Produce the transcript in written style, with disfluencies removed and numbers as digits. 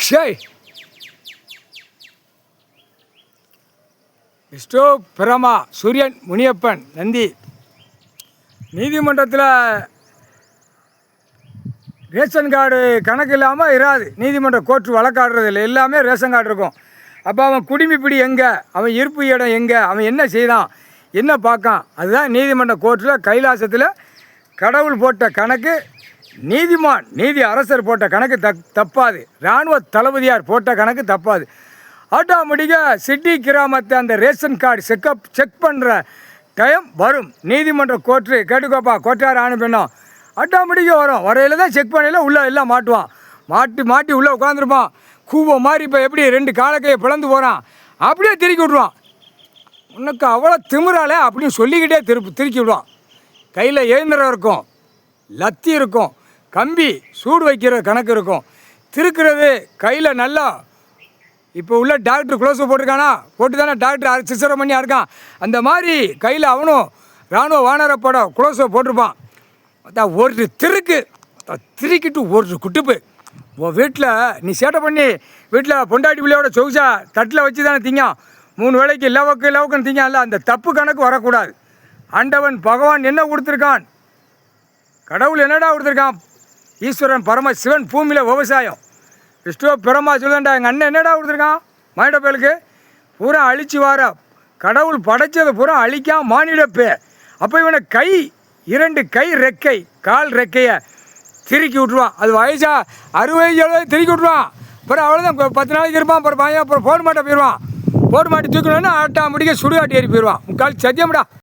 அக்ஷய் விஷ்ணு பிரமா சூரியன் முனியப்பன் நந்தி நீதிமன்றத்தில் ரேஷன் கார்டு கணக்கு இல்லாமல் இராது. நீதிமன்ற கோர்ட்டு வழக்காடுறதில்லை, எல்லாமே ரேஷன் கார்டு இருக்கும். அப்போ அவன் குடிமைப்பிடி எங்கே, அவன் இருப்பு இடம் எங்கே, அவன் என்ன செய்தான், என்ன பார்க்கான், அதுதான் நீதிமன்ற கோர்ட்டில் கைலாசத்தில் கடவுள் போட்ட கணக்கு. நீதி அரசர் போட்ட கணக்கு தப்பாது. இராணுவ தளபதியார் போட்ட கணக்கு தப்பாது. ஆட்டோமேட்டிக்காக சிட்டி கிராமத்தை அந்த ரேஷன் கார்டு செக் பண்ணுற டைம் வரும். நீதிமன்ற கோர்ட்டு கேட்டுக்கோப்பா, கோட்டார் ஆணு பெண்ணோம் ஆட்டோமேட்டிக்காக வரும். வரையில் தான் செக் பண்ணல உள்ளே எல்லாம் மாட்டுவான். மாட்டி உள்ளே உட்காந்துருப்பான். கூவ மாதிரி இப்போ எப்படி 2 காலக்கையை பிளந்து போகிறான், அப்படியே திருக்கி விட்ருவான். உனக்கு அவ்வளோ திமிராலே அப்படின்னு சொல்லிக்கிட்டே திருக்கி விடுவான். கையில் இயந்திரம் இருக்கும், லத்தி இருக்கும், கம்பி சூடு வைக்கிற கணக்கு இருக்கும். திருக்கிறது கையில் நல்லா இப்போ உள்ள டாக்டர் குளோஸை போட்டிருக்கானா, போட்டு தானே டாக்டர் சிசரம் பண்ணி இருக்கான். அந்த மாதிரி கையில் அவனும் இராணுவ வானரப்பட குளோஸை போட்டிருப்பான். அதான் ஒரு திருக்கிட்டு ஒரு குட்டுப்பு. உன் வீட்டில் நீ சேட்டை பண்ணி வீட்டில் பொண்டாட்டி பிள்ளையோட சொகுசா தட்டில் வச்சு தானே திங்கான். 3 வேளைக்கு லவக்குன்னு திங்கான்ல, அந்த தப்பு கணக்கு வரக்கூடாது. ஆண்டவன் பகவான் என்ன கொடுத்துருக்கான், கடவுள் என்னடா கொடுத்துருக்கான், ஈஸ்வரன் பரமசிவன் பூமியில் விவசாயம். விஷ்ணு பிரமா சொல்லுண்டா எங்கள் அண்ணன் என்னடா கொடுத்துருக்கான், மானிட பயலுக்கு பூரா அழிச்சு வார கடவுள் படைச்சதை பூரா அழிக்கான் மானிடப்பே. அப்போ இவனை 2 கை ரெக்கை கால் ரெக்கையை திருக்கி விட்ருவான். அது வயசா 60 திருக்கி விட்ருவான். அப்புறம் அவ்வளோதான், 10 நாளைக்கு இருப்பான். அப்புறம் பையன் அப்புறம் போட மாட்டே போயிடுவான். போட மாட்டி தூக்கணும்னா ஆட்டோமேட்டிக்காக சுடுகாட்டி ஏறி போயிடுவான். 3/4 சத்தியம்டா.